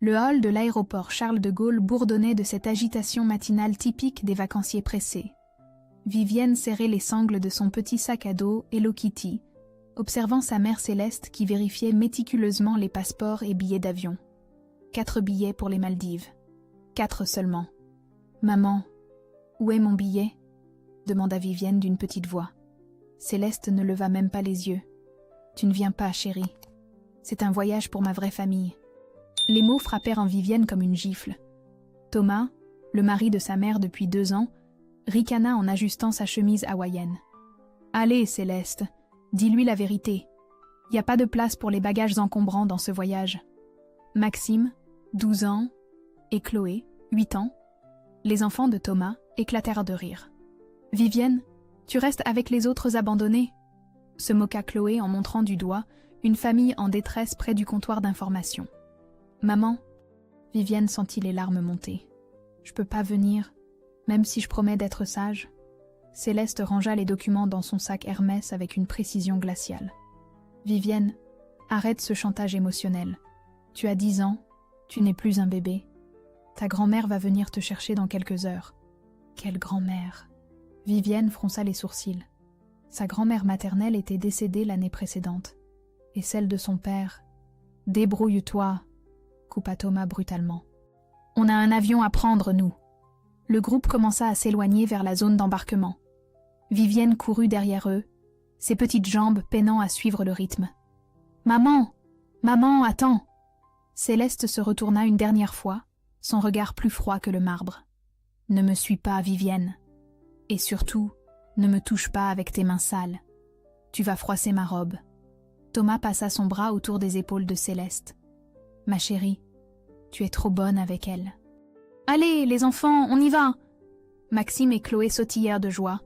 Le hall de l'aéroport Charles de Gaulle bourdonnait de cette agitation matinale typique des vacanciers pressés. Vivienne serrait les sangles de son petit sac à dos Hello Kitty, observant sa mère Céleste qui vérifiait méticuleusement les passeports et billets d'avion. 4 billets pour les Maldives. 4 seulement. « Maman, où est mon billet ?» demanda Vivienne d'une petite voix. Céleste ne leva même pas les yeux. « Tu ne viens pas, chérie. C'est un voyage pour ma vraie famille. » Les mots frappèrent en Vivienne comme une gifle. Thomas, le mari de sa mère depuis 2 ans, ricana en ajustant sa chemise hawaïenne. « Allez, Céleste, dis-lui la vérité. Y a pas de place pour les bagages encombrants dans ce voyage. » Maxime, 12 ans, et Chloé, 8 ans, les enfants de Thomas, éclatèrent de rire. « Vivienne, tu restes avec les autres abandonnés ?» se moqua Chloé en montrant du doigt une famille en détresse près du comptoir d'information. « Maman ?» Vivienne sentit les larmes monter. « Je peux pas venir, même si je promets d'être sage. » Céleste rangea les documents dans son sac Hermès avec une précision glaciale. « Vivienne, arrête ce chantage émotionnel. Tu as 10 ans, tu n'es plus un bébé. Ta grand-mère va venir te chercher dans quelques heures. » Quelle grand-mère! Vivienne fronça les sourcils. Sa grand-mère maternelle était décédée l'année précédente. Et celle de son père. « Débrouille-toi !» coupa Thomas brutalement. « On a un avion à prendre, nous !» Le groupe commença à s'éloigner vers la zone d'embarquement. Vivienne courut derrière eux, ses petites jambes peinant à suivre le rythme. « Maman! Maman, attends !» Céleste se retourna une dernière fois, son regard plus froid que le marbre. « Ne me suis pas, Vivienne. Et surtout, ne me touche pas avec tes mains sales. Tu vas froisser ma robe. » Thomas passa son bras autour des épaules de Céleste. « Ma chérie, tu es trop bonne avec elle. »« Allez, les enfants, on y va !» Maxime et Chloé sautillèrent de joie,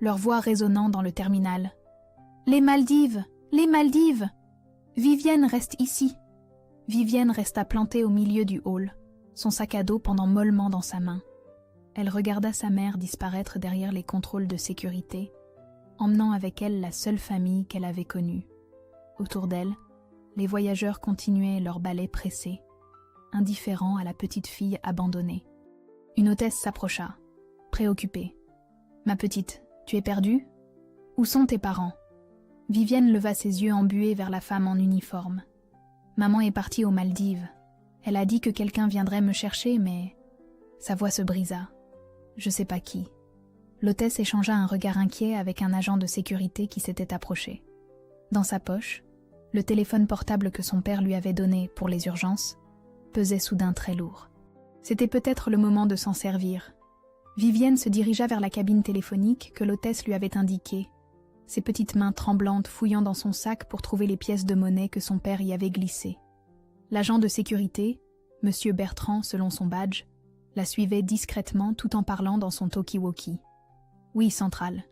leur voix résonnant dans le terminal. « Les Maldives! Les Maldives ! Vivienne reste ici !» Vivienne resta plantée au milieu du hall, son sac à dos pendant mollement dans sa main. Elle regarda sa mère disparaître derrière les contrôles de sécurité, emmenant avec elle la seule famille qu'elle avait connue. Autour d'elle, les voyageurs continuaient leur balai pressé, indifférents à la petite fille abandonnée. Une hôtesse s'approcha, préoccupée. « Ma petite, tu es perdue ? Où sont tes parents ?» Vivienne leva ses yeux embués vers la femme en uniforme. « Maman est partie aux Maldives. Elle a dit que quelqu'un viendrait me chercher, mais... » Sa voix se brisa. « Je sais pas qui. » L'hôtesse échangea un regard inquiet avec un agent de sécurité qui s'était approché. Dans sa poche, le téléphone portable que son père lui avait donné pour les urgences pesait soudain très lourd. C'était peut-être le moment de s'en servir. Vivienne se dirigea vers la cabine téléphonique que l'hôtesse lui avait indiquée, ses petites mains tremblantes fouillant dans son sac pour trouver les pièces de monnaie que son père y avait glissées. L'agent de sécurité, Monsieur Bertrand selon son badge, la suivait discrètement tout en parlant dans son talkie-walkie. « Oui, centrale.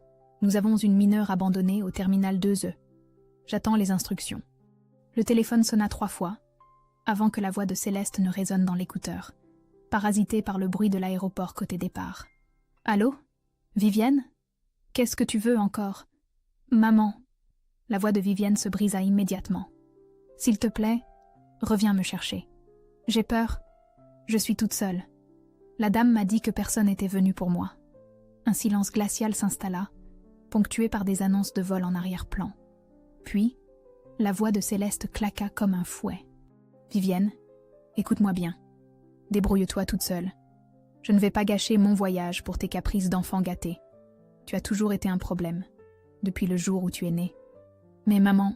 Nous avons une mineure abandonnée au terminal 2E. J'attends les instructions. » Le téléphone sonna 3 fois, avant que la voix de Céleste ne résonne dans l'écouteur, parasitée par le bruit de l'aéroport côté départ. « Allô ? Vivienne ? Qu'est-ce que tu veux encore ? Maman !» La voix de Vivienne se brisa immédiatement. « S'il te plaît, reviens me chercher. J'ai peur. Je suis toute seule. La dame m'a dit que personne n'était venu pour moi. » Un silence glacial s'installa, ponctué par des annonces de vol en arrière-plan. Puis, la voix de Céleste claqua comme un fouet. « Vivienne, écoute-moi bien. Débrouille-toi toute seule. Je ne vais pas gâcher mon voyage pour tes caprices d'enfant gâté. Tu as toujours été un problème, depuis le jour où tu es née. Mais maman,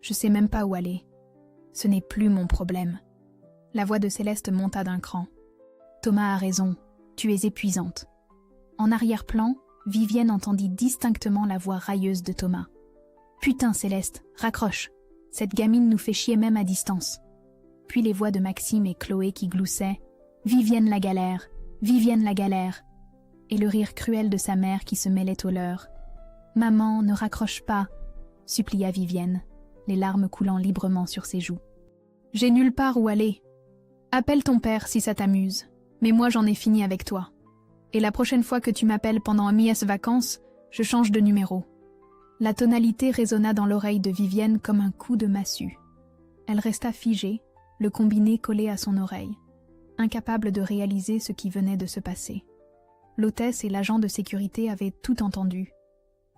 je sais même pas où aller. Ce n'est plus mon problème. » La voix de Céleste monta d'un cran. « Thomas a raison, tu es épuisante. » En arrière-plan, Vivienne entendit distinctement la voix railleuse de Thomas. « Putain, Céleste, raccroche. Cette gamine nous fait chier même à distance. » Puis les voix de Maxime et Chloé qui gloussaient « Vivienne la galère, Vivienne la galère !» et le rire cruel de sa mère qui se mêlait aux leurs. « Maman, ne raccroche pas !» supplia Vivienne, les larmes coulant librement sur ses joues. « J'ai nulle part où aller. Appelle ton père si ça t'amuse, mais moi j'en ai fini avec toi. Et la prochaine fois que tu m'appelles pendant mes vacances, je change de numéro. » La tonalité résonna dans l'oreille de Vivienne comme un coup de massue. Elle resta figée, le combiné collé à son oreille, incapable de réaliser ce qui venait de se passer. L'hôtesse et l'agent de sécurité avaient tout entendu,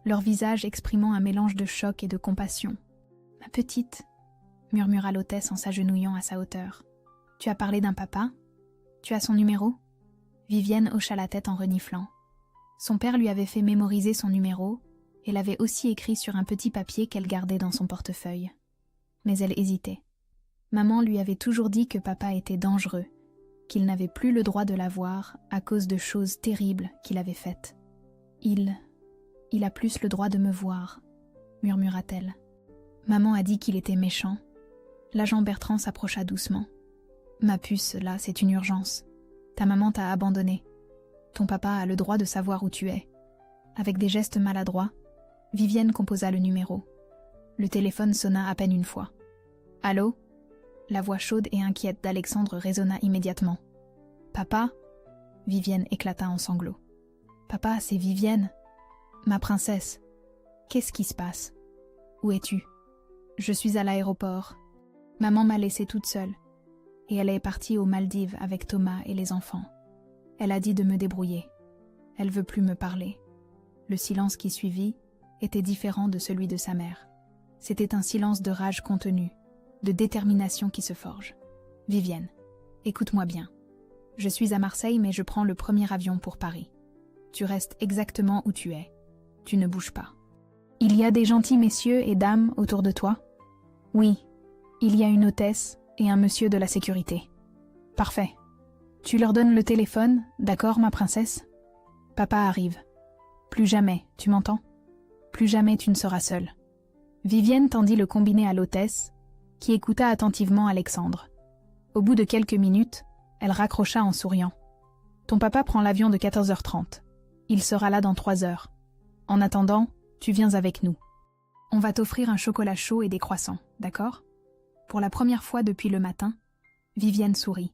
leur visage exprimant un mélange de choc et de compassion. « Ma petite », murmura l'hôtesse en s'agenouillant à sa hauteur. « Tu as parlé d'un papa? Tu as son numéro ?» Vivienne hocha la tête en reniflant. Son père lui avait fait mémoriser son numéro et l'avait aussi écrit sur un petit papier qu'elle gardait dans son portefeuille. Mais elle hésitait. Maman lui avait toujours dit que papa était dangereux, qu'il n'avait plus le droit de la voir à cause de choses terribles qu'il avait faites. « Il a plus le droit de me voir, » murmura-t-elle. Maman a dit qu'il était méchant. L'agent Bertrand s'approcha doucement. « Ma puce, là, c'est une urgence. Ta maman t'a abandonnée. Ton papa a le droit de savoir où tu es. » Avec des gestes maladroits, Vivienne composa le numéro. Le téléphone sonna à peine une fois. « Allô ?» La voix chaude et inquiète d'Alexandre résonna immédiatement. « Papa ?» Vivienne éclata en sanglots. « Papa, c'est Vivienne. Ma princesse. Qu'est-ce qui se passe? Où es-tu? Je suis à l'aéroport. Maman m'a laissée toute seule. Et elle est partie aux Maldives avec Thomas et les enfants. Elle a dit de me débrouiller. Elle veut plus me parler. » Le silence qui suivit était différent de celui de sa mère. C'était un silence de rage contenue, de détermination qui se forge. « Vivienne, écoute-moi bien. Je suis à Marseille, mais je prends le premier avion pour Paris. Tu restes exactement où tu es. Tu ne bouges pas. Il y a des gentils messieurs et dames autour de toi? Oui, il y a une hôtesse et un monsieur de la sécurité. Parfait. Tu leur donnes le téléphone, d'accord, ma princesse? Papa arrive. Plus jamais, tu m'entends? Plus jamais tu ne seras seule. » Vivienne tendit le combiné à l'hôtesse, qui écouta attentivement Alexandre. Au bout de quelques minutes, elle raccrocha en souriant. « Ton papa prend l'avion de 14h30. Il sera là dans 3 heures. En attendant, tu viens avec nous. On va t'offrir un chocolat chaud et des croissants, d'accord ?» Pour la première fois depuis le matin, Vivienne sourit.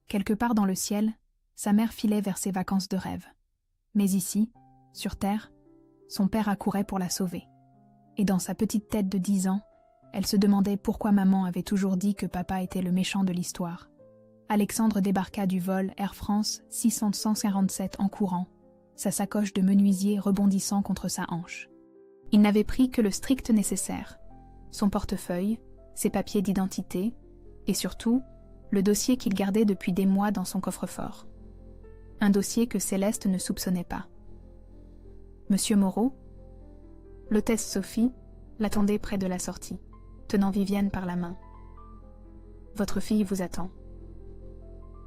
Quelque part dans le ciel, sa mère filait vers ses vacances de rêve. Mais ici, sur Terre, son père accourait pour la sauver. Et dans sa petite tête de 10 ans, elle se demandait pourquoi maman avait toujours dit que papa était le méchant de l'histoire. Alexandre débarqua du vol Air France 647 en courant, sa sacoche de menuisier rebondissant contre sa hanche. Il n'avait pris que le strict nécessaire, son portefeuille, ses papiers d'identité, et surtout, le dossier qu'il gardait depuis des mois dans son coffre-fort. Un dossier que Céleste ne soupçonnait pas. Monsieur Moreau? L'hôtesse Sophie l'attendait près de la sortie, tenant Vivienne par la main. « Votre fille vous attend. »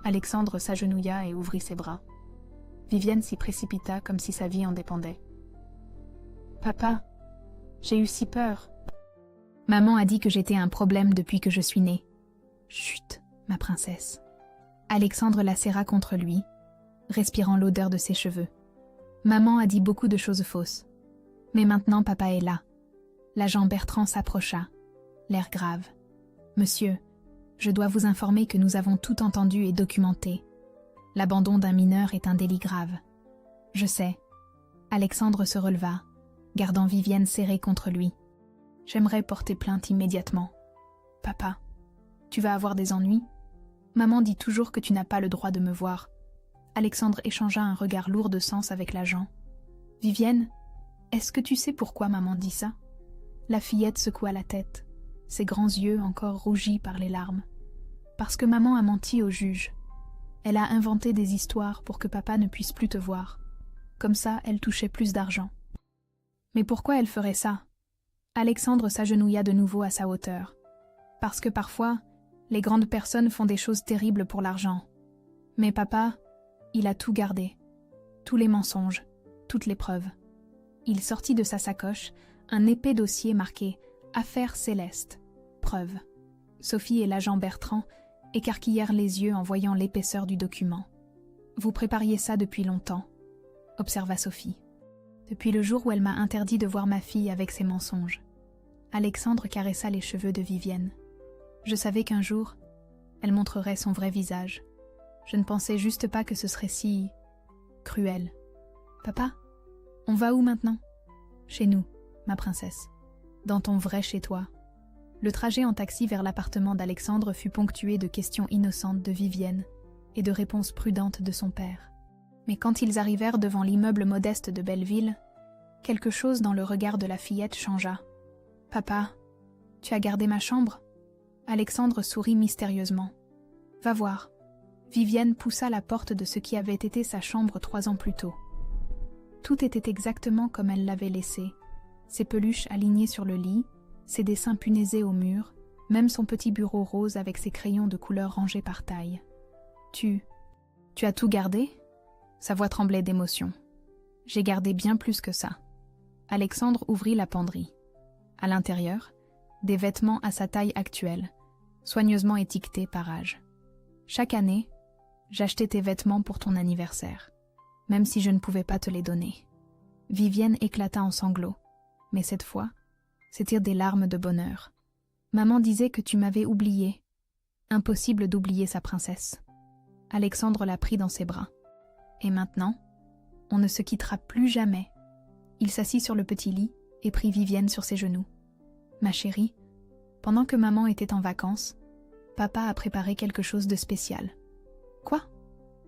Alexandre s'agenouilla et ouvrit ses bras. Vivienne s'y précipita comme si sa vie en dépendait. « Papa, j'ai eu si peur. » Maman a dit que j'étais un problème depuis que je suis née. « Chut, ma princesse. » Alexandre la serra contre lui, respirant l'odeur de ses cheveux. Maman a dit beaucoup de choses fausses. Mais maintenant papa est là. L'agent Bertrand s'approcha, l'air grave. « Monsieur, je dois vous informer que nous avons tout entendu et documenté. L'abandon d'un mineur est un délit grave. » « Je sais. » Alexandre se releva, gardant Vivienne serrée contre lui. « J'aimerais porter plainte immédiatement. »« Papa, tu vas avoir des ennuis? Maman dit toujours que tu n'as pas le droit de me voir. » Alexandre échangea un regard lourd de sens avec l'agent. « Vivienne, est-ce que tu sais pourquoi maman dit ça ?» La fillette secoua la tête, ses grands yeux encore rougis par les larmes. « Parce que maman a menti au juge. Elle a inventé des histoires pour que papa ne puisse plus te voir. Comme ça, elle touchait plus d'argent. » « Mais pourquoi elle ferait ça ?» Alexandre s'agenouilla de nouveau à sa hauteur. « Parce que parfois, les grandes personnes font des choses terribles pour l'argent. Mais papa, il a tout gardé. Tous les mensonges, toutes les preuves. » Il sortit de sa sacoche un épais dossier marqué « Affaire Céleste. Preuve ». Sophie et l'agent Bertrand écarquillèrent les yeux en voyant l'épaisseur du document. « Vous prépariez ça depuis longtemps », observa Sophie. « Depuis le jour où elle m'a interdit de voir ma fille avec ses mensonges. » Alexandre caressa les cheveux de Vivienne. « Je savais qu'un jour, elle montrerait son vrai visage. Je ne pensais juste pas que ce serait si... cruel. Papa, on va où maintenant ? Chez nous, ma princesse. Dans ton vrai chez toi. Le trajet en taxi vers l'appartement d'Alexandre fut ponctué de questions innocentes de Vivienne et de réponses prudentes de son père. Mais quand ils arrivèrent devant l'immeuble modeste de Belleville, quelque chose dans le regard de la fillette changea. « Papa, tu as gardé ma chambre ?» Alexandre sourit mystérieusement. « Va voir. » Vivienne poussa la porte de ce qui avait été sa chambre 3 ans plus tôt. Tout était exactement comme elle l'avait laissé. Ses peluches alignées sur le lit, ses dessins punaisés au mur, même son petit bureau rose avec ses crayons de couleur rangés par taille. « Tu as tout gardé ?» Sa voix tremblait d'émotion. « J'ai gardé bien plus que ça. » Alexandre ouvrit la penderie. À l'intérieur, des vêtements à sa taille actuelle, soigneusement étiquetés par âge. Chaque année, j'achetais tes vêtements pour ton anniversaire, même si je ne pouvais pas te les donner. Vivienne éclata en sanglots, mais cette fois, c'étaient des larmes de bonheur. Maman disait que tu m'avais oublié. Impossible d'oublier sa princesse. Alexandre la prit dans ses bras. Et maintenant, on ne se quittera plus jamais. Il s'assit sur le petit lit et prit Vivienne sur ses genoux. Ma chérie, pendant que maman était en vacances, papa a préparé quelque chose de spécial. Quoi?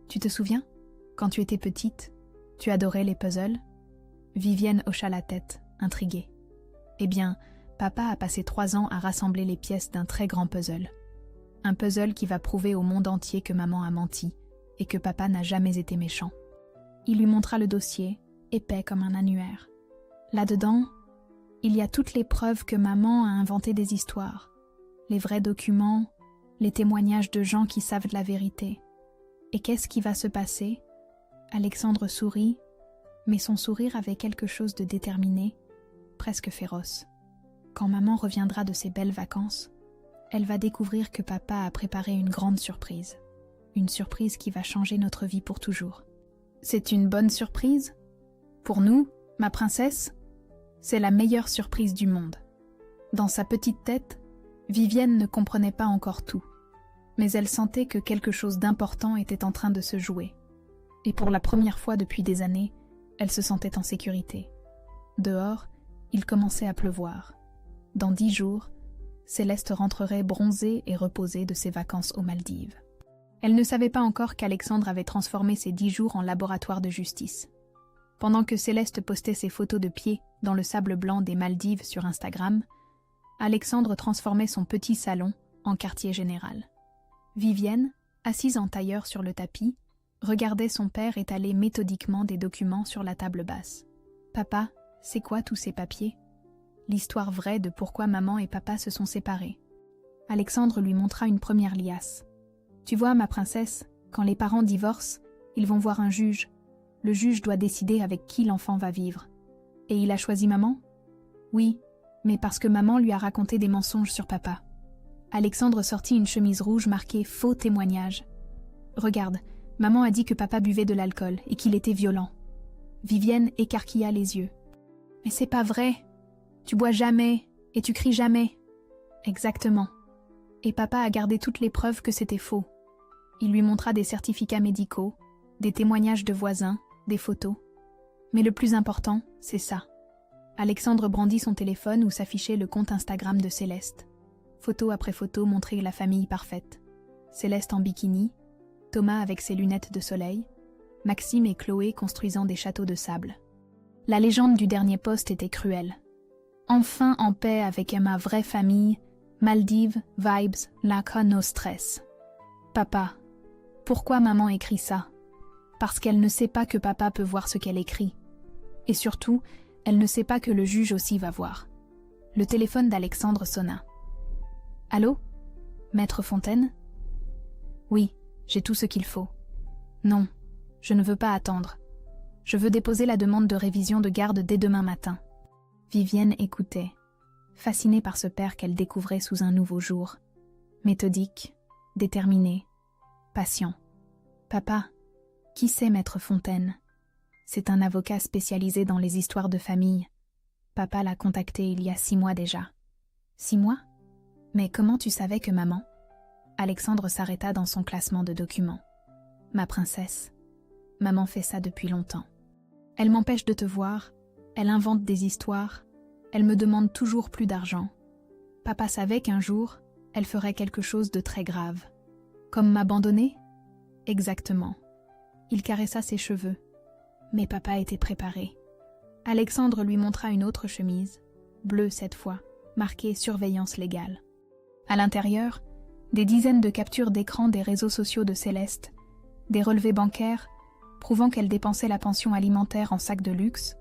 Tu te souviens? Quand tu étais petite, tu adorais les puzzles? Vivienne hocha la tête, intriguée. Eh bien, papa a passé 3 ans à rassembler les pièces d'un très grand puzzle. Un puzzle qui va prouver au monde entier que maman a menti et que papa n'a jamais été méchant. Il lui montra le dossier, épais comme un annuaire. Là-dedans, il y a toutes les preuves que maman a inventé des histoires, les vrais documents, les témoignages de gens qui savent la vérité. Et qu'est-ce qui va se passer? Alexandre sourit, mais son sourire avait quelque chose de déterminé, presque féroce. Quand maman reviendra de ses belles vacances, elle va découvrir que papa a préparé une grande surprise. Une surprise qui va changer notre vie pour toujours. C'est une bonne surprise? Pour nous, ma princesse, c'est la meilleure surprise du monde. Dans sa petite tête, Vivienne ne comprenait pas encore tout, mais elle sentait que quelque chose d'important était en train de se jouer. Et pour la première fois depuis des années, elle se sentait en sécurité. Dehors, il commençait à pleuvoir. Dans 10 jours, Céleste rentrerait bronzée et reposée de ses vacances aux Maldives. Elle ne savait pas encore qu'Alexandre avait transformé ces 10 jours en laboratoire de justice. Pendant que Céleste postait ses photos de pieds dans le sable blanc des Maldives sur Instagram, Alexandre transformait son petit salon en quartier général. Vivienne, assise en tailleur sur le tapis, regardait son père étaler méthodiquement des documents sur la table basse. « Papa, c'est quoi tous ces papiers ?» L'histoire vraie de pourquoi maman et papa se sont séparés. Alexandre lui montra une première liasse. « Tu vois, ma princesse, quand les parents divorcent, ils vont voir un juge. Le juge doit décider avec qui l'enfant va vivre. Et il a choisi maman? Oui, mais parce que maman lui a raconté des mensonges sur papa. » Alexandre sortit une chemise rouge marquée « Faux témoignage ». « Regarde, maman a dit que papa buvait de l'alcool et qu'il était violent. » Vivienne écarquilla les yeux. « Mais c'est pas vrai. Tu bois jamais et tu cries jamais. » Exactement. Et papa a gardé toutes les preuves que c'était faux. Il lui montra des certificats médicaux, des témoignages de voisins, des photos. Mais le plus important, c'est ça. Alexandre brandit son téléphone où s'affichait le compte Instagram de Céleste. Photo après photo montrait la famille parfaite. Céleste en bikini, Thomas avec ses lunettes de soleil, Maxime et Chloé construisant des châteaux de sable. La légende du dernier post était cruelle. Enfin en paix avec ma vraie famille, Maldives, vibes, laka no stress. Papa, pourquoi maman écrit ça? Parce qu'elle ne sait pas que papa peut voir ce qu'elle écrit. Et surtout, elle ne sait pas que le juge aussi va voir. Le téléphone d'Alexandre sonna. « Allô? Maître Fontaine? » « Oui, j'ai tout ce qu'il faut. »« Non, je ne veux pas attendre. Je veux déposer la demande de révision de garde dès demain matin. » Vivienne écoutait, fascinée par ce père qu'elle découvrait sous un nouveau jour. Méthodique, déterminé, patient. « Papa, qui c'est Maître Fontaine? C'est un avocat spécialisé dans les histoires de famille. Papa l'a contacté il y a 6 mois déjà. » « 6 mois? Mais comment tu savais que maman? » Alexandre s'arrêta dans son classement de documents. « Ma princesse, maman fait ça depuis longtemps. Elle m'empêche de te voir, elle invente des histoires, elle me demande toujours plus d'argent. Papa savait qu'un jour, elle ferait quelque chose de très grave. Comme m'abandonner? Exactement. Il caressa ses cheveux. Mais papa était préparé. Alexandre lui montra une autre chemise, bleue cette fois, marquée surveillance légale. À l'intérieur, des dizaines de captures d'écran des réseaux sociaux de Céleste, des relevés bancaires prouvant qu'elle dépensait la pension alimentaire en sacs de luxe,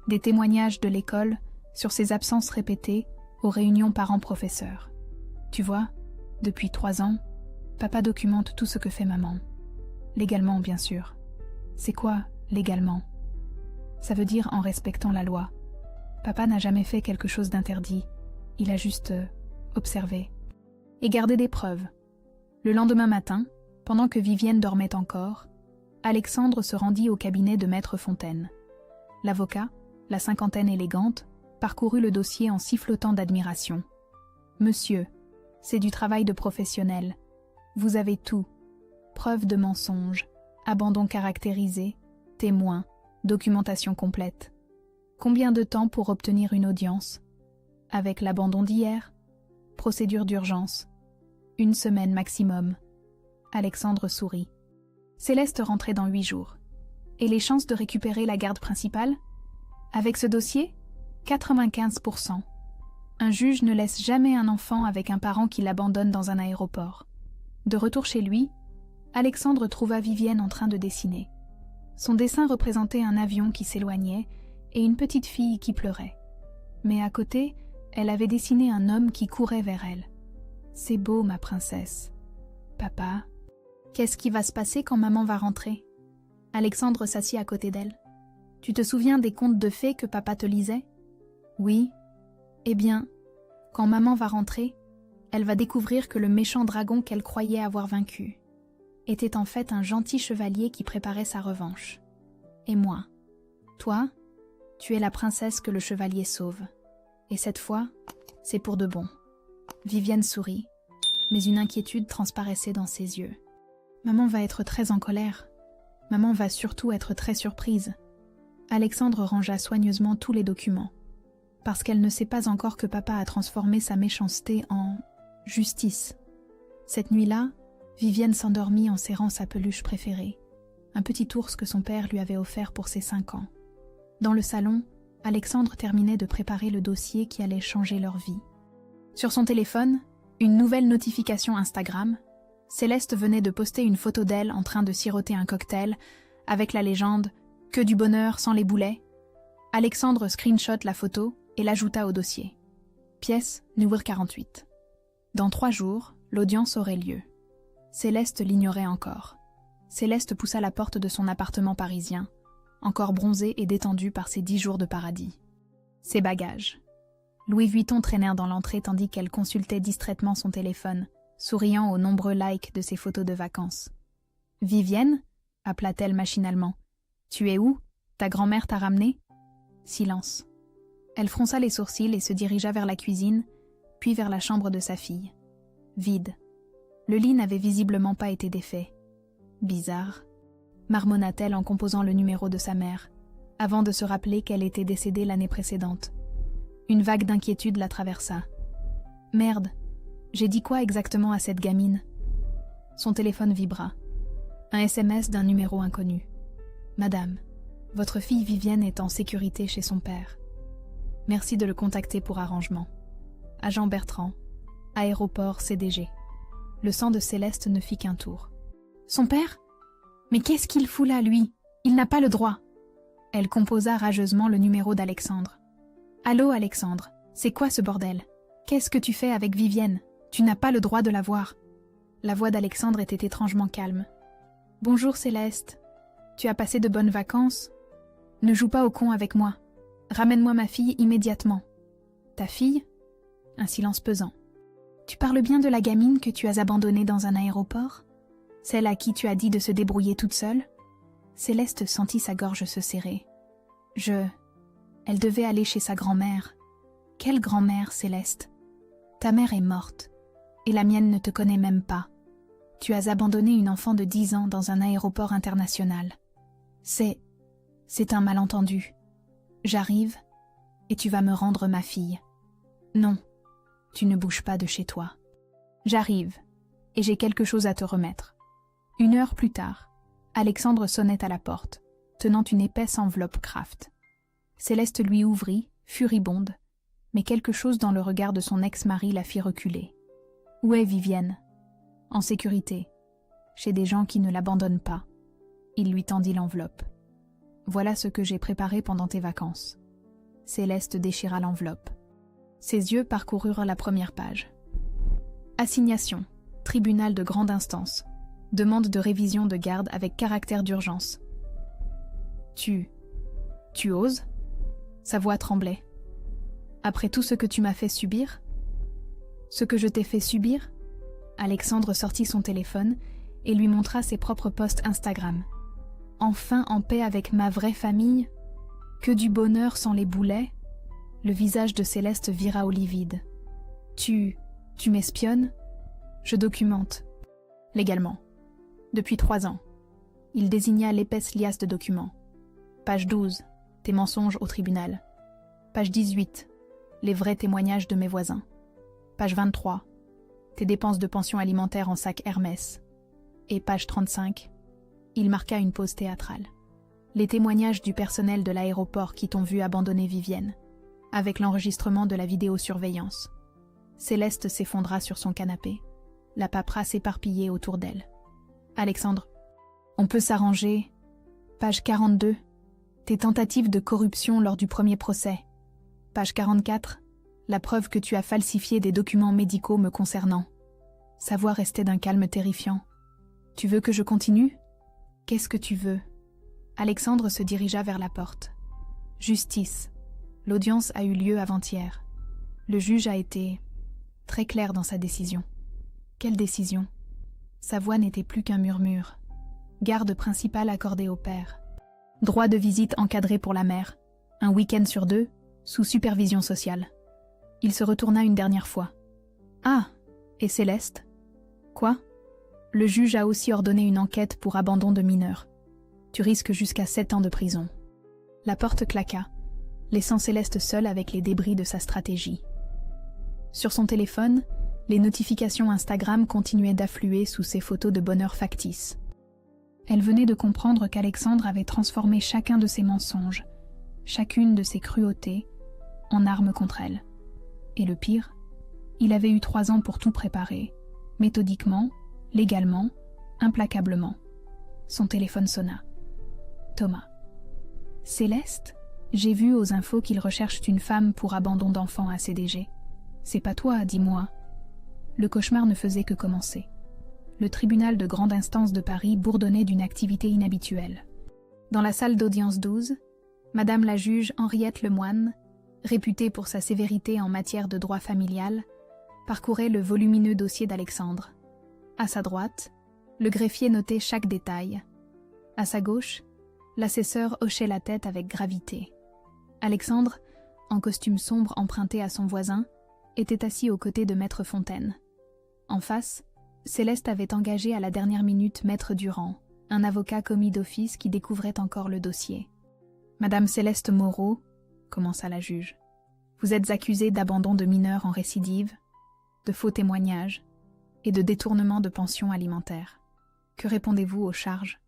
des témoignages de l'école sur ses absences répétées aux réunions parents-professeurs. Tu vois, depuis 3 ans, papa documente tout ce que fait maman. Légalement, bien sûr. C'est quoi, légalement? Ça veut dire en respectant la loi. Papa n'a jamais fait quelque chose d'interdit. Il a juste observé. Et gardé des preuves. Le lendemain matin, pendant que Vivienne dormait encore, Alexandre se rendit au cabinet de Maître Fontaine. L'avocat, la cinquantaine élégante, parcourut le dossier en sifflotant d'admiration. « Monsieur, c'est du travail de professionnel. Vous avez tout. Preuve de mensonge, abandon caractérisé, témoin, documentation complète. Combien de temps pour obtenir une audience? Avec l'abandon d'hier? Procédure d'urgence. 1 semaine maximum. » Alexandre sourit. Céleste rentrait dans 8 jours. Et les chances de récupérer la garde principale? Avec ce dossier, 95%. Un juge ne laisse jamais un enfant avec un parent qui l'abandonne dans un aéroport. De retour chez lui, Alexandre trouva Vivienne en train de dessiner. Son dessin représentait un avion qui s'éloignait et une petite fille qui pleurait. Mais à côté, elle avait dessiné un homme qui courait vers elle. « C'est beau, ma princesse. »« Papa, qu'est-ce qui va se passer quand maman va rentrer ?» Alexandre s'assit à côté d'elle. « Tu te souviens des contes de fées que papa te lisait ?»« Oui. » « Eh bien, quand maman va rentrer, elle va découvrir que le méchant dragon qu'elle croyait avoir vaincu était en fait un gentil chevalier qui préparait sa revanche. Et moi, toi, tu es la princesse que le chevalier sauve. Et cette fois, c'est pour de bon. » Vivienne sourit, mais une inquiétude transparaissait dans ses yeux. Maman va être très en colère. Maman va surtout être très surprise. Alexandre rangea soigneusement tous les documents. Parce qu'elle ne sait pas encore que papa a transformé sa méchanceté en justice. Cette nuit-là, Vivienne s'endormit en serrant sa peluche préférée, un petit ours que son père lui avait offert pour ses 5 ans. Dans le salon, Alexandre terminait de préparer le dossier qui allait changer leur vie. Sur son téléphone, une nouvelle notification Instagram. Céleste venait de poster une photo d'elle en train de siroter un cocktail avec la légende « Que du bonheur sans les boulets ». Alexandre screenshot la photo et l'ajouta au dossier. Pièce numéro 48. Dans 3 jours, l'audience aurait lieu. Céleste l'ignorait encore. Céleste poussa la porte de son appartement parisien, encore bronzée et détendue par ses 10 jours de paradis. Ses bagages. Louis Vuitton traînèrent dans l'entrée tandis qu'elle consultait distraitement son téléphone, souriant aux nombreux likes de ses photos de vacances. « Vivienne » appela-t-elle machinalement. « Tu es où? Ta grand-mère t'a ramenée ?» Silence. Elle fronça les sourcils et se dirigea vers la cuisine, puis vers la chambre de sa fille. Vide. Le lit n'avait visiblement pas été défait. Bizarre, marmonna-t-elle en composant le numéro de sa mère, avant de se rappeler qu'elle était décédée l'année précédente. Une vague d'inquiétude la traversa. Merde, j'ai dit quoi exactement à cette gamine? Son téléphone vibra. Un SMS d'un numéro inconnu. Madame, votre fille Vivienne est en sécurité chez son père. Merci de le contacter pour arrangement. Agent Bertrand, aéroport CDG. Le sang de Céleste ne fit qu'un tour. Son père? Mais qu'est-ce qu'il fout là, lui? Il n'a pas le droit. Elle composa rageusement le numéro d'Alexandre. Allô, Alexandre, c'est quoi ce bordel? Qu'est-ce que tu fais avec Vivienne? Tu n'as pas le droit de la voir. La voix d'Alexandre était étrangement calme. Bonjour Céleste. Tu as passé de bonnes vacances? Ne joue pas au con avec moi. Ramène-moi ma fille immédiatement. Ta fille? Un silence pesant. Tu parles bien de la gamine que tu as abandonnée dans un aéroport? Celle à qui tu as dit de se débrouiller toute seule? Céleste sentit sa gorge se serrer. Elle devait aller chez sa grand-mère. Quelle grand-mère, Céleste? Ta mère est morte, et la mienne ne te connaît même pas. Tu as abandonné une enfant de 10 ans dans un aéroport international. C'est un malentendu. J'arrive, et tu vas me rendre ma fille. Non, Tu ne bouges pas de chez toi. J'arrive, et j'ai quelque chose à te remettre. 1 heure plus tard, Alexandre sonnait à la porte, tenant une épaisse enveloppe Kraft. Céleste lui ouvrit, furibonde, mais quelque chose dans le regard de son ex-mari la fit reculer. Où est Vivienne? En sécurité, chez des gens qui ne l'abandonnent pas. Il lui tendit l'enveloppe. Voilà ce que j'ai préparé pendant tes vacances. Céleste déchira l'enveloppe. Ses yeux parcoururent la première page. Assignation, tribunal de grande instance. Demande de révision de garde avec caractère d'urgence. Tu oses? Sa voix tremblait. Après tout ce que tu m'as fait subir? Ce que je t'ai fait subir? Alexandre sortit son téléphone et lui montra ses propres posts Instagram. Enfin en paix avec ma vraie famille? Que du bonheur sans les boulets? Le visage de Céleste vira au livide. Tu m'espionnes? Je documente. Légalement. Depuis 3 ans. Il désigna l'épaisse liasse de documents. Page 12. Tes mensonges au tribunal. Page 18. Les vrais témoignages de mes voisins. Page 23. Tes dépenses de pension alimentaire en sac Hermès. Et page 35. Il marqua une pause théâtrale. Les témoignages du personnel de l'aéroport qui t'ont vu abandonner Vivienne, avec l'enregistrement de la vidéosurveillance. Céleste s'effondra sur son canapé, la paperasse éparpillée autour d'elle. Alexandre, on peut s'arranger. Page 42. Tes tentatives de corruption lors du premier procès. Page 44. La preuve que tu as falsifié des documents médicaux me concernant. Sa voix restait d'un calme terrifiant. Tu veux que je continue? Qu'est-ce que tu veux? Alexandre se dirigea vers la porte. Justice. L'audience a eu lieu avant-hier. Le juge a été très clair dans sa décision. Quelle décision? Sa voix n'était plus qu'un murmure. Garde principale accordée au père. Droit de visite encadré pour la mère. Un week-end sur 2, sous supervision sociale. Il se retourna une dernière fois. Ah, et Céleste? Quoi? Le juge a aussi ordonné une enquête pour abandon de mineurs. Tu risques jusqu'à 7 ans de prison. La porte claqua, laissant Céleste seule avec les débris de sa stratégie. Sur son téléphone, les notifications Instagram continuaient d'affluer sous ses photos de bonheur factices. Elle venait de comprendre qu'Alexandre avait transformé chacun de ses mensonges, chacune de ses cruautés, en arme contre elle. Et le pire, il avait eu 3 ans pour tout préparer, méthodiquement, légalement, implacablement. Son téléphone sonna. Thomas. Céleste, j'ai vu aux infos qu'ils recherchent une femme pour abandon d'enfant à CDG. C'est pas toi, dis-moi. Le cauchemar ne faisait que commencer. Le tribunal de grande instance de Paris bourdonnait d'une activité inhabituelle. Dans la salle d'audience 12, Madame la juge Henriette Lemoine, réputée pour sa sévérité en matière de droit familial, parcourait le volumineux dossier d'Alexandre. À sa droite, le greffier notait chaque détail. À sa gauche, l'assesseur hochait la tête avec gravité. Alexandre, en costume sombre emprunté à son voisin, était assis aux côtés de Maître Fontaine. En face, Céleste avait engagé à la dernière minute Maître Durand, un avocat commis d'office qui découvrait encore le dossier. « Madame Céleste Moreau, » commença la juge, « vous êtes accusée d'abandon de mineurs en récidive, de faux témoignages et de détournement de pension alimentaire. Que répondez-vous aux charges ?»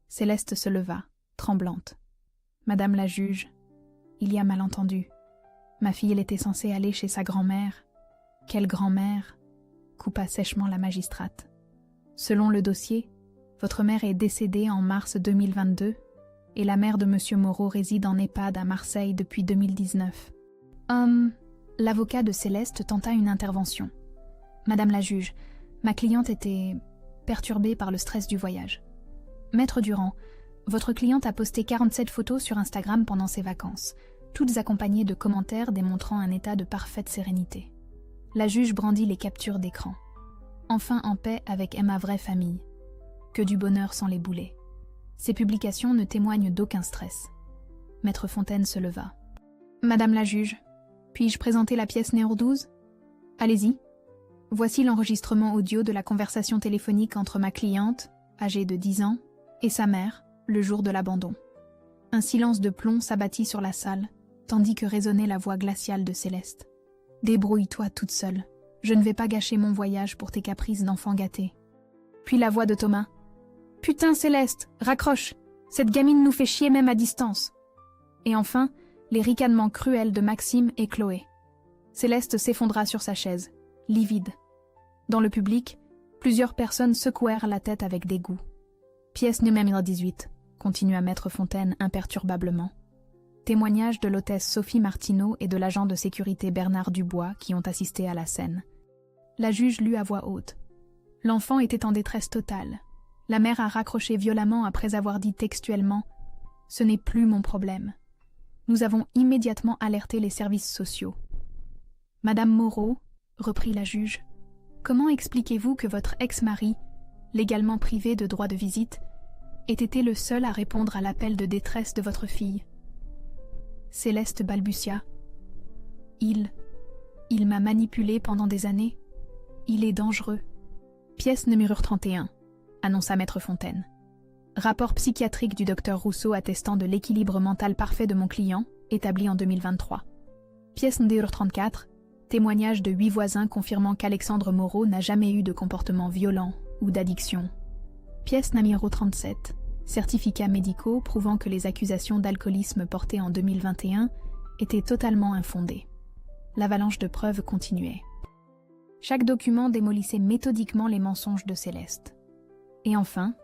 Céleste se leva, tremblante. « Madame la juge, il y a malentendu. Ma fille, elle était censée aller chez sa grand-mère. » « Quelle grand-mère ?» coupa sèchement la magistrate. « Selon le dossier, votre mère est décédée en mars 2022 et la mère de Monsieur Moreau réside en EHPAD à Marseille depuis 2019. » L'avocat de Céleste tenta une intervention. « Madame la juge, ma cliente était perturbée par le stress du voyage. Maître Durand, votre cliente a posté 47 photos sur Instagram pendant ses vacances, toutes accompagnées de commentaires démontrant un état de parfaite sérénité. La juge brandit les captures d'écran. Enfin en paix avec ma vraie famille. Que du bonheur sans les boulets. Ces publications ne témoignent d'aucun stress. » Maître Fontaine se leva. « Madame la juge, puis-je présenter la pièce numéro 12 ? Allez-y. Voici l'enregistrement audio de la conversation téléphonique entre ma cliente, âgée de 10 ans, et sa mère, le jour de l'abandon. » Un silence de plomb s'abattit sur la salle, tandis que résonnait la voix glaciale de Céleste. Débrouille-toi toute seule. Je ne vais pas gâcher mon voyage pour tes caprices d'enfant gâté. Puis la voix de Thomas. Putain, Céleste, raccroche. Cette gamine nous fait chier même à distance. Et enfin, les ricanements cruels de Maxime et Chloé. Céleste s'effondra sur sa chaise, livide. Dans le public, plusieurs personnes secouèrent la tête avec dégoût. Pièce numéro 18, continua Maître Fontaine imperturbablement. Témoignage de l'hôtesse Sophie Martineau et de l'agent de sécurité Bernard Dubois qui ont assisté à la scène. La juge lut à voix haute. L'enfant était en détresse totale. La mère a raccroché violemment après avoir dit textuellement « Ce n'est plus mon problème ». Nous avons immédiatement alerté les services sociaux. « Madame Moreau, reprit la juge, comment expliquez-vous que votre ex-mari, légalement privé de droit de visite, ait été le seul à répondre à l'appel de détresse de votre fille ?» Céleste balbutia. « Il m'a manipulée pendant des années. Il est dangereux. » Pièce numéro 31, annonça Maître Fontaine. Rapport psychiatrique du docteur Rousseau attestant de l'équilibre mental parfait de mon client, établi en 2023. Pièce numéro 34, témoignage de 8 voisins confirmant qu'Alexandre Moreau n'a jamais eu de comportement violent ou d'addiction. Pièce numéro 37, certificats médicaux prouvant que les accusations d'alcoolisme portées en 2021 étaient totalement infondées. L'avalanche de preuves continuait. Chaque document démolissait méthodiquement les mensonges de Céleste. Et enfin,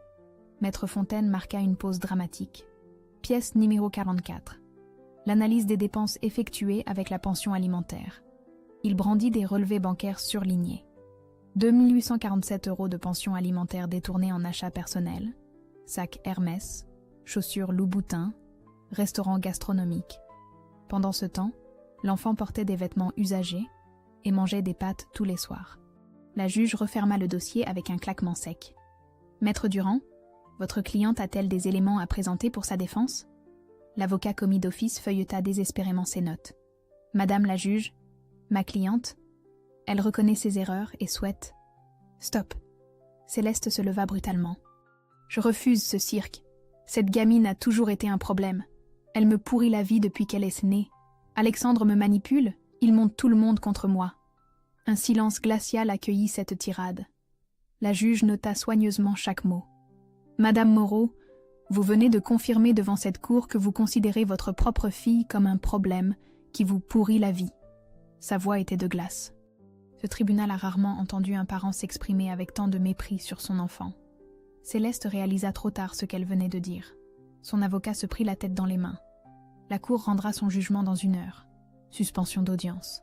Maître Fontaine marqua une pause dramatique. Pièce numéro 44. L'analyse des dépenses effectuées avec la pension alimentaire. Il brandit des relevés bancaires surlignés. 2 847 € de pension alimentaire détournée en achats personnels, sac Hermès, chaussures Louboutin, restaurant gastronomique. Pendant ce temps, l'enfant portait des vêtements usagés et mangeait des pâtes tous les soirs. La juge referma le dossier avec un claquement sec. « Maître Durand, votre cliente a-t-elle des éléments à présenter pour sa défense ?» L'avocat commis d'office feuilleta désespérément ses notes. « Madame la juge, ma cliente, elle reconnaît ses erreurs et souhaite... » « Stop !» Céleste se leva brutalement. « Je refuse ce cirque. Cette gamine a toujours été un problème. Elle me pourrit la vie depuis qu'elle est née. Alexandre me manipule, il monte tout le monde contre moi. » Un silence glacial accueillit cette tirade. La juge nota soigneusement chaque mot. « Madame Moreau, vous venez de confirmer devant cette cour que vous considérez votre propre fille comme un problème qui vous pourrit la vie. » Sa voix était de glace. Ce tribunal a rarement entendu un parent s'exprimer avec tant de mépris sur son enfant. Céleste réalisa trop tard ce qu'elle venait de dire. Son avocat se prit la tête dans les mains. La cour rendra son jugement dans 1 heure. Suspension d'audience.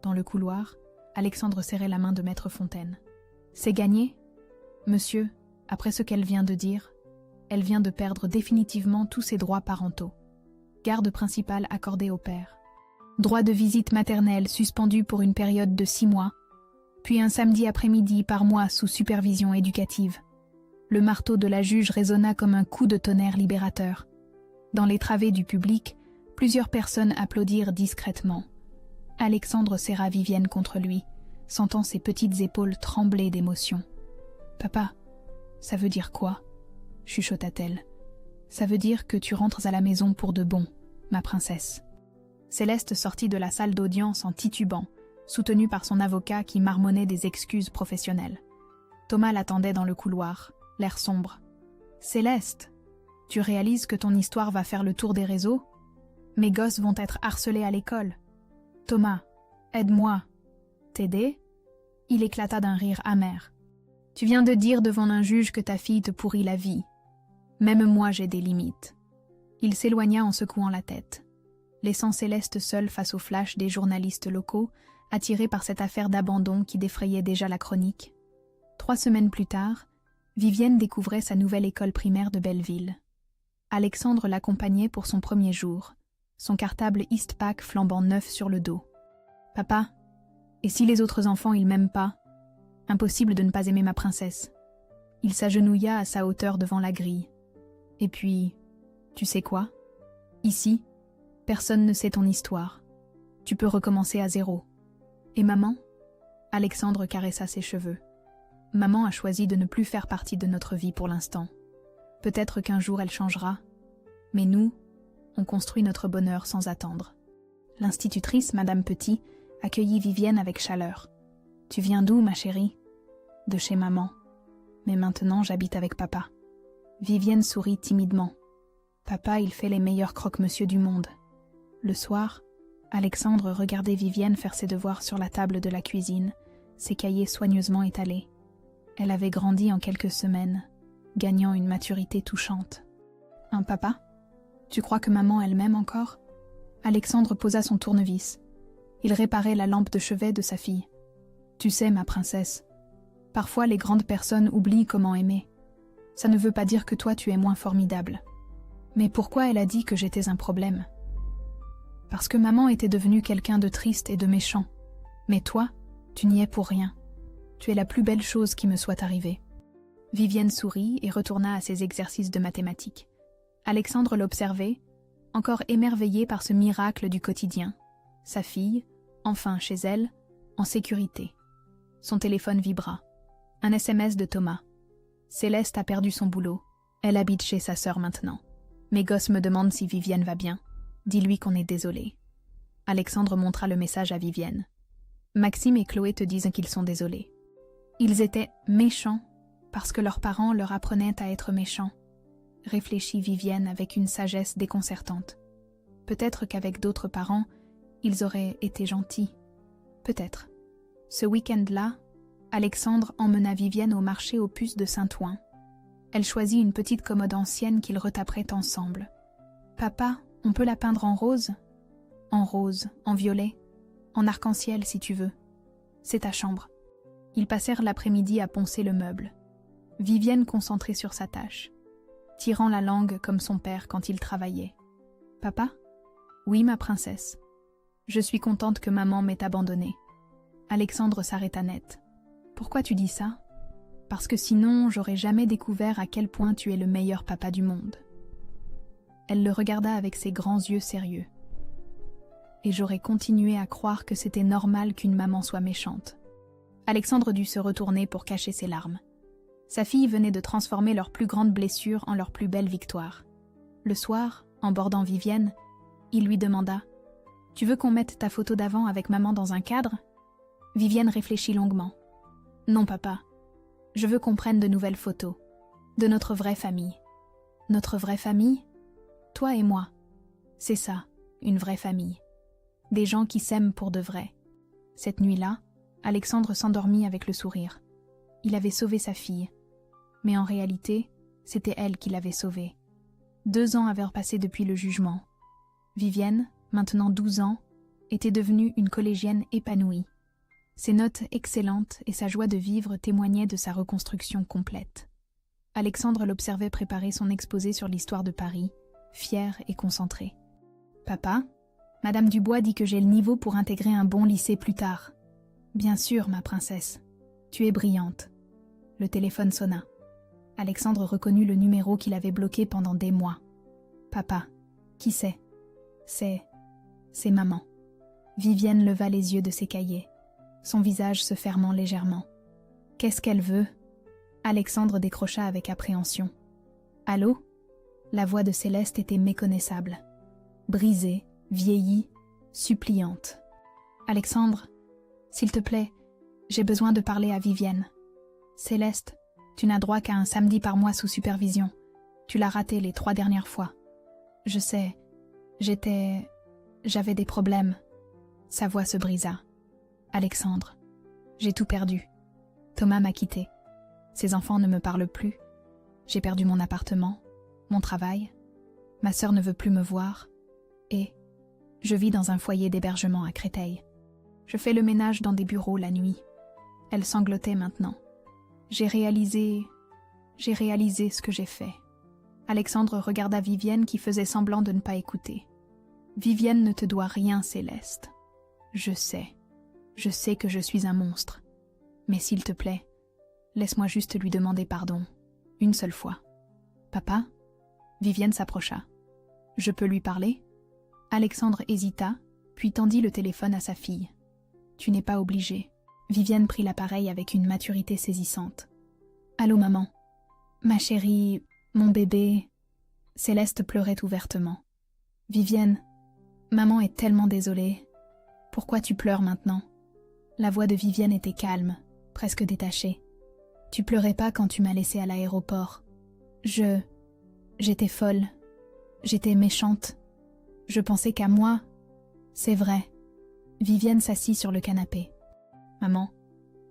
Dans le couloir, Alexandre serrait la main de Maître Fontaine. « C'est gagné ? Monsieur, après ce qu'elle vient de dire, elle vient de perdre définitivement tous ses droits parentaux. Garde principale accordée au père. Droit de visite maternelle suspendu pour une période de 6 mois, puis un samedi après-midi par mois sous supervision éducative. » Le marteau de la juge résonna comme un coup de tonnerre libérateur. Dans les travées du public, plusieurs personnes applaudirent discrètement. Alexandre serra Vivienne contre lui, sentant ses petites épaules trembler d'émotion. « Papa, ça veut dire quoi ?» chuchota-t-elle. « Ça veut dire que tu rentres à la maison pour de bon, ma princesse. » Céleste sortit de la salle d'audience en titubant, soutenue par son avocat qui marmonnait des excuses professionnelles. Thomas l'attendait dans le couloir, l'air sombre. « Céleste, tu réalises que ton histoire va faire le tour des réseaux ? Mes gosses vont être harcelés à l'école. Thomas, aide-moi. » « T'aider ?» Il éclata d'un rire amer. « Tu viens de dire devant un juge que ta fille te pourrit la vie. Même moi j'ai des limites. » Il s'éloigna en secouant la tête, laissant Céleste seule face au flash des journalistes locaux, attirés par cette affaire d'abandon qui défrayait déjà la chronique. 3 semaines plus tard, Vivienne découvrait sa nouvelle école primaire de Belleville. Alexandre l'accompagnait pour son premier jour, son cartable Eastpak flambant neuf sur le dos. « Papa, et si les autres enfants ils m'aiment pas ? Impossible de ne pas aimer ma princesse. » Il s'agenouilla à sa hauteur devant la grille. « Et puis, tu sais quoi ? Ici, personne ne sait ton histoire. Tu peux recommencer à 0. Et maman ? » Alexandre caressa ses cheveux. « Maman a choisi de ne plus faire partie de notre vie pour l'instant. Peut-être qu'un jour elle changera. Mais nous, on construit notre bonheur sans attendre. » L'institutrice, Madame Petit, accueillit Vivienne avec chaleur. « Tu viens d'où, ma chérie ?»« De chez maman. Mais maintenant, j'habite avec papa. » Vivienne sourit timidement. Papa, il fait les meilleurs croque-monsieur du monde. Le soir, Alexandre regardait Vivienne faire ses devoirs sur la table de la cuisine, ses cahiers soigneusement étalés. Elle avait grandi en quelques semaines, gagnant une maturité touchante. « Un papa ? Tu crois que maman elle m'aime encore ?» Alexandre posa son tournevis. Il réparait la lampe de chevet de sa fille. « Tu sais, ma princesse, parfois les grandes personnes oublient comment aimer. Ça ne veut pas dire que toi tu es moins formidable. Mais pourquoi elle a dit que j'étais un problème ? Parce que maman était devenue quelqu'un de triste et de méchant. Mais toi, tu n'y es pour rien. Tu es la plus belle chose qui me soit arrivée. » Vivienne sourit et retourna à ses exercices de mathématiques. Alexandre l'observait, encore émerveillé par ce miracle du quotidien. Sa fille, enfin chez elle, en sécurité. Son téléphone vibra. Un SMS de Thomas. « Céleste a perdu son boulot. Elle habite chez sa sœur maintenant. Mes gosses me demandent si Vivienne va bien. Dis-lui qu'on est désolé. » Alexandre montra le message à Vivienne. « Maxime et Chloé te disent qu'ils sont désolés. Ils étaient méchants parce que leurs parents leur apprenaient à être méchants. » Réfléchit Vivienne avec une sagesse déconcertante. Peut-être qu'avec d'autres parents, ils auraient été gentils. Peut-être. Ce week-end-là, Alexandre emmena Vivienne au marché aux puces de Saint-Ouen. Elle choisit une petite commode ancienne qu'ils retaperaient ensemble. « Papa, on peut la peindre en rose ? » « En rose, en violet, en arc-en-ciel si tu veux. C'est ta chambre. » Ils passèrent l'après-midi à poncer le meuble. Vivienne concentrée sur sa tâche, tirant la langue comme son père quand il travaillait. « Papa ? » ?»« Oui, ma princesse. Je suis contente que maman m'ait abandonnée. » Alexandre s'arrêta net. « Pourquoi tu dis ça ? Parce que sinon, j'aurais jamais découvert à quel point tu es le meilleur papa du monde. » Elle le regarda avec ses grands yeux sérieux. « Et j'aurais continué à croire que c'était normal qu'une maman soit méchante. » Alexandre dut se retourner pour cacher ses larmes. Sa fille venait de transformer leur plus grande blessure en leur plus belle victoire. Le soir, en bordant Vivienne, il lui demanda « Tu veux qu'on mette ta photo d'avant avec maman dans un cadre ?» Vivienne réfléchit longuement. « Non, papa. Je veux qu'on prenne de nouvelles photos. De notre vraie famille. » « Notre vraie famille ? Toi et moi. C'est ça, une vraie famille. Des gens qui s'aiment pour de vrai. » Cette nuit-là, Alexandre s'endormit avec le sourire. Il avait sauvé sa fille. Mais en réalité, c'était elle qui l'avait sauvée. 2 ans avaient passé depuis le jugement. Vivienne, maintenant 12 ans, était devenue une collégienne épanouie. Ses notes excellentes et sa joie de vivre témoignaient de sa reconstruction complète. Alexandre l'observait préparer son exposé sur l'histoire de Paris, fier et concentré. « Papa, Madame Dubois dit que j'ai le niveau pour intégrer un bon lycée plus tard. »« Bien sûr, ma princesse. Tu es brillante. » Le téléphone sonna. Alexandre reconnut le numéro qu'il avait bloqué pendant des mois. « Papa, qui c'est ? » « C'est maman. » Vivienne leva les yeux de ses cahiers, son visage se fermant légèrement. « Qu'est-ce qu'elle veut ?» Alexandre décrocha avec appréhension. « Allô ?» La voix de Céleste était méconnaissable. Brisée, vieillie, suppliante. « Alexandre, s'il te plaît, j'ai besoin de parler à Vivienne. »« Céleste, tu n'as droit qu'à un samedi par mois sous supervision. Tu l'as raté les 3 dernières fois. »« Je sais, j'avais des problèmes. » Sa voix se brisa. « Alexandre, j'ai tout perdu. Thomas m'a quitté. Ses enfants ne me parlent plus. J'ai perdu mon appartement, mon travail. Ma sœur ne veut plus me voir. Et je vis dans un foyer d'hébergement à Créteil. Je fais le ménage dans des bureaux la nuit. » Elle sanglotait maintenant. J'ai réalisé ce que j'ai fait. » Alexandre regarda Vivienne qui faisait semblant de ne pas écouter. « Vivienne ne te doit rien, Céleste. Je sais que je suis un monstre. Mais s'il te plaît, laisse-moi juste lui demander pardon. Une seule fois. »« Papa ?» Vivienne s'approcha. « Je peux lui parler ?» Alexandre hésita, puis tendit le téléphone à sa fille. « Tu n'es pas obligée. » Vivienne prit l'appareil avec une maturité saisissante. « Allô, maman ? Ma chérie, mon bébé... » Céleste pleurait ouvertement. « Vivienne, maman est tellement désolée. Pourquoi tu pleures maintenant? La voix de Vivienne était calme, presque détachée. Tu pleurais pas quand tu m'as laissée à l'aéroport. J'étais folle. J'étais méchante. Je pensais qu'à moi. C'est vrai. Vivienne s'assit sur le canapé. Maman,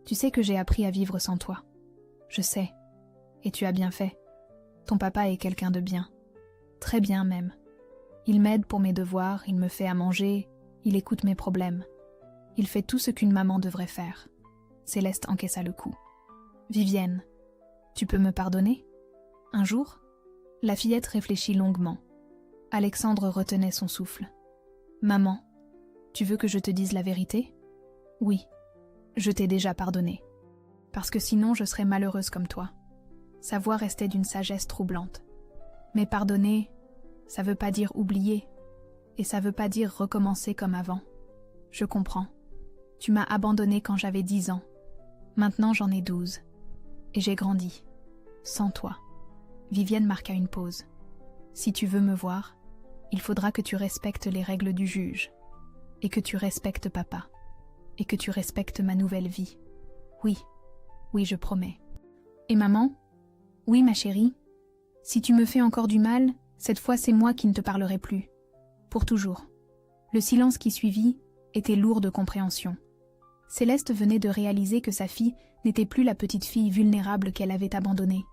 tu sais que j'ai appris à vivre sans toi. Je sais. Et tu as bien fait. Ton papa est quelqu'un de bien. Très bien même. Il m'aide pour mes devoirs, il me fait à manger, il écoute mes problèmes. Il fait tout ce qu'une maman devrait faire. Céleste encaissa le coup. Vivienne, tu peux me pardonner? Un jour? La fillette réfléchit longuement. Alexandre retenait son souffle. Maman, tu veux que je te dise la vérité? Oui, je t'ai déjà pardonné. Parce que sinon je serais malheureuse comme toi. Sa voix restait d'une sagesse troublante. Mais pardonner, ça veut pas dire oublier. Et ça veut pas dire recommencer comme avant. Je comprends. Tu m'as abandonnée quand j'avais 10 ans. Maintenant j'en ai 12. Et j'ai grandi. Sans toi. Vivienne marqua une pause. Si tu veux me voir, il faudra que tu respectes les règles du juge. Et que tu respectes papa. Et que tu respectes ma nouvelle vie. Oui, oui, je promets. Et maman? Oui, ma chérie. Si tu me fais encore du mal, cette fois c'est moi qui ne te parlerai plus. Pour toujours. Le silence qui suivit était lourd de compréhension. Céleste venait de réaliser que sa fille n'était plus la petite fille vulnérable qu'elle avait abandonnée.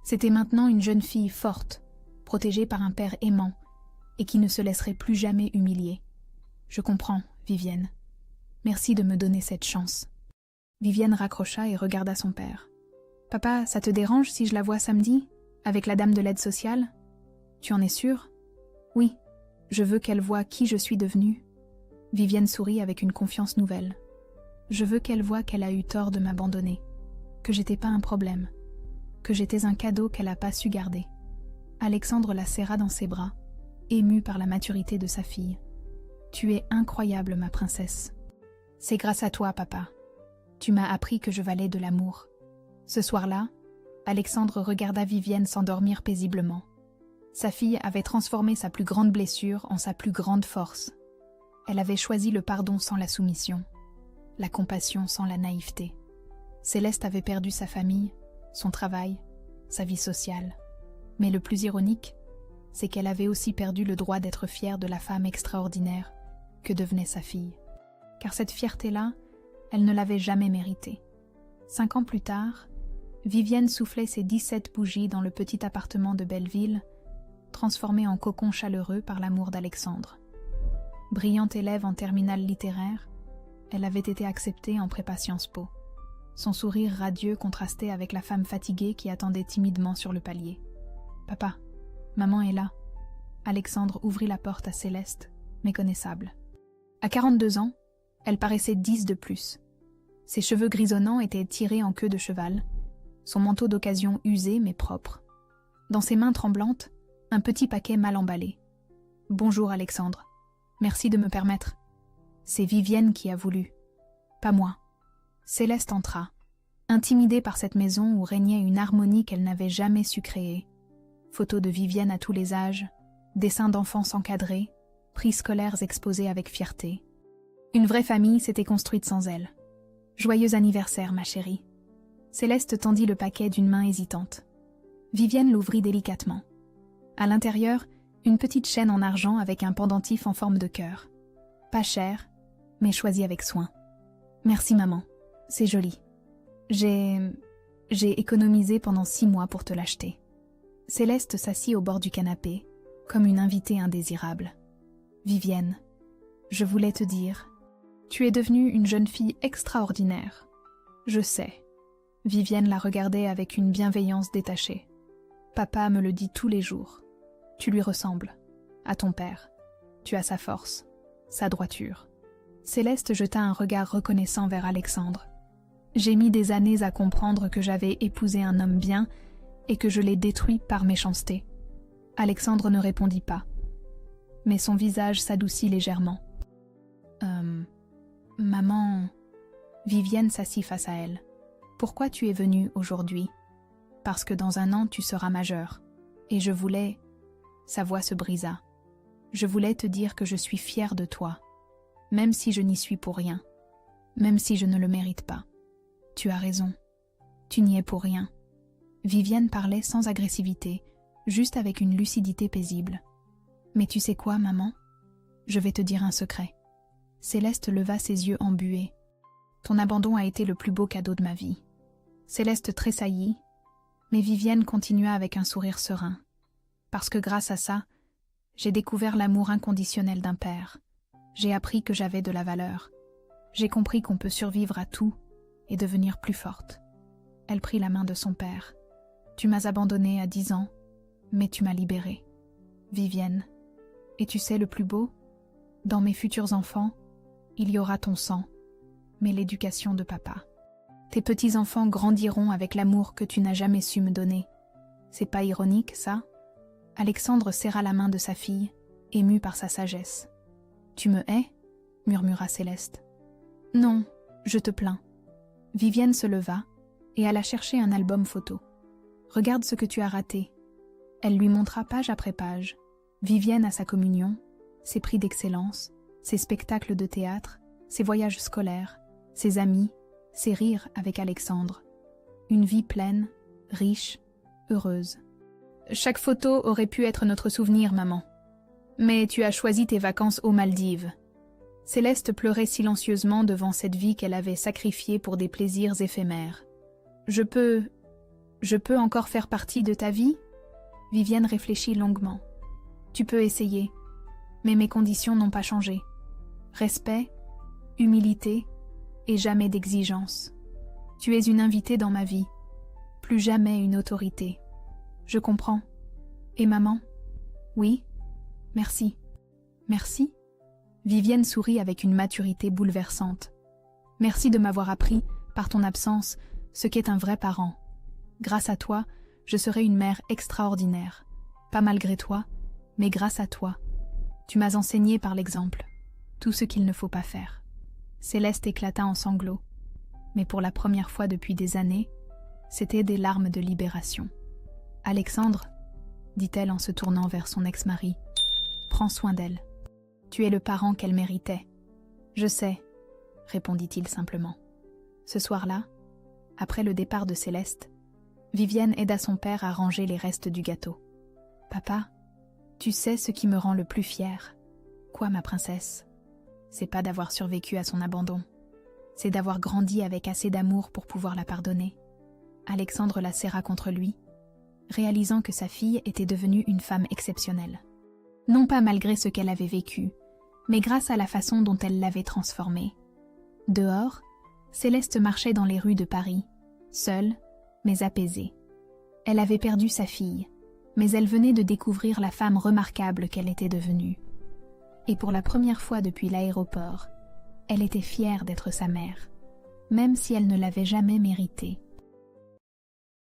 C'était maintenant une jeune fille forte, protégée par un père aimant, et qui ne se laisserait plus jamais humilier. Je comprends, Vivienne. Merci de me donner cette chance. Vivienne raccrocha et regarda son père. Papa, ça te dérange si je la vois samedi, avec la dame de l'aide sociale? Tu en es sûr? Oui, je veux qu'elle voie qui je suis devenue. Vivienne sourit avec une confiance nouvelle. Je veux qu'elle voie qu'elle a eu tort de m'abandonner, que j'étais pas un problème, que j'étais un cadeau qu'elle n'a pas su garder. Alexandre la serra dans ses bras, ému par la maturité de sa fille. Tu es incroyable, ma princesse. C'est grâce à toi, papa. Tu m'as appris que je valais de l'amour. Ce soir-là, Alexandre regarda Vivienne s'endormir paisiblement. Sa fille avait transformé sa plus grande blessure en sa plus grande force. Elle avait choisi le pardon sans la soumission, la compassion sans la naïveté. Céleste avait perdu sa famille, son travail, sa vie sociale. Mais le plus ironique, c'est qu'elle avait aussi perdu le droit d'être fière de la femme extraordinaire que devenait sa fille. Car cette fierté-là, elle ne l'avait jamais méritée. 5 ans plus tard, Vivienne soufflait ses 17 bougies dans le petit appartement de Belleville, transformé en cocon chaleureux par l'amour d'Alexandre. Brillante élève en terminale littéraire, elle avait été acceptée en prépa Sciences Po. Son sourire radieux contrastait avec la femme fatiguée qui attendait timidement sur le palier. « Papa, maman est là. » Alexandre ouvrit la porte à Céleste, méconnaissable. À 42 ans, elle paraissait 10 de plus. Ses cheveux grisonnants étaient tirés en queue de cheval, son manteau d'occasion usé mais propre. Dans ses mains tremblantes, un petit paquet mal emballé. « Bonjour Alexandre. Merci de me permettre. » C'est Vivienne qui a voulu, pas moi. Céleste entra, intimidée par cette maison où régnait une harmonie qu'elle n'avait jamais su créer. Photos de Vivienne à tous les âges, dessins d'enfants encadrés, prix scolaires exposés avec fierté. Une vraie famille s'était construite sans elle. Joyeux anniversaire, ma chérie. Céleste tendit le paquet d'une main hésitante. Vivienne l'ouvrit délicatement. À l'intérieur, une petite chaîne en argent avec un pendentif en forme de cœur. Pas cher, mais choisi avec soin. Merci maman, c'est joli. J'ai économisé pendant 6 mois pour te l'acheter. Céleste s'assit au bord du canapé, comme une invitée indésirable. Vivienne, je voulais te dire, tu es devenue une jeune fille extraordinaire. Je sais. Vivienne la regardait avec une bienveillance détachée. Papa me le dit tous les jours. Tu lui ressembles, à ton père. Tu as sa force, sa droiture. Céleste jeta un regard reconnaissant vers Alexandre. J'ai mis des années à comprendre que j'avais épousé un homme bien et que je l'ai détruit par méchanceté. Alexandre ne répondit pas, mais son visage s'adoucit légèrement. Maman... Vivienne s'assit face à elle. Pourquoi tu es venue aujourd'hui? Parce que dans 1 an tu seras majeure. Et je voulais... Sa voix se brisa. Je voulais te dire que je suis fière de toi. même si je n'y suis pour rien, même si je ne le mérite pas. Tu as raison, tu n'y es pour rien. Vivienne parlait sans agressivité, juste avec une lucidité paisible. Mais tu sais quoi, maman? Je vais te dire un secret. Céleste leva ses yeux embués. Ton abandon a été le plus beau cadeau de ma vie. Céleste tressaillit, mais Vivienne continua avec un sourire serein. Parce que grâce à ça, j'ai découvert l'amour inconditionnel d'un père. J'ai appris que j'avais de la valeur. J'ai compris qu'on peut survivre à tout et devenir plus forte. Elle prit la main de son père. Tu m'as abandonnée à 10 ans, mais tu m'as libérée. Vivienne, et tu sais le plus beau? Dans mes futurs enfants, il y aura ton sang, mais l'éducation de papa. Tes petits-enfants grandiront avec l'amour que tu n'as jamais su me donner. C'est pas ironique, ça? Alexandre serra la main de sa fille, ému par sa sagesse. « Tu me hais » murmura Céleste. « Non, je te plains. » Vivienne se leva et alla chercher un album photo. « Regarde ce que tu as raté. » Elle lui montra page après page. Vivienne à sa communion, ses prix d'excellence, ses spectacles de théâtre, ses voyages scolaires, ses amis, ses rires avec Alexandre. Une vie pleine, riche, heureuse. Chaque photo aurait pu être notre souvenir, maman. Mais tu as choisi tes vacances aux Maldives. Céleste pleurait silencieusement devant cette vie qu'elle avait sacrifiée pour des plaisirs éphémères. Je peux encore faire partie de ta vie? Vivienne réfléchit longuement. Tu peux essayer, mais mes conditions n'ont pas changé. Respect, humilité et jamais d'exigence. Tu es une invitée dans ma vie, plus jamais une autorité. Je comprends. Et maman? Oui? Merci. Merci? Vivienne sourit avec une maturité bouleversante. Merci de m'avoir appris, par ton absence, ce qu'est un vrai parent. Grâce à toi, je serai une mère extraordinaire. Pas malgré toi, mais grâce à toi. Tu m'as enseigné par l'exemple tout ce qu'il ne faut pas faire. Céleste éclata en sanglots. Mais pour la première fois depuis des années, c'était des larmes de libération. « Alexandre, dit-elle en se tournant vers son ex-mari, prends soin d'elle. Tu es le parent qu'elle méritait. »« Je sais, » répondit-il simplement. Ce soir-là, après le départ de Céleste, Vivienne aida son père à ranger les restes du gâteau. « Papa, tu sais ce qui me rend le plus fière. »« Quoi, ma princesse ? C'est pas d'avoir survécu à son abandon. C'est d'avoir grandi avec assez d'amour pour pouvoir la pardonner. » Alexandre la serra contre lui, réalisant que sa fille était devenue une femme exceptionnelle. Non pas malgré ce qu'elle avait vécu, mais grâce à la façon dont elle l'avait transformée. Dehors, Céleste marchait dans les rues de Paris, seule, mais apaisée. Elle avait perdu sa fille, mais elle venait de découvrir la femme remarquable qu'elle était devenue. Et pour la première fois depuis l'aéroport, elle était fière d'être sa mère, même si elle ne l'avait jamais mérité.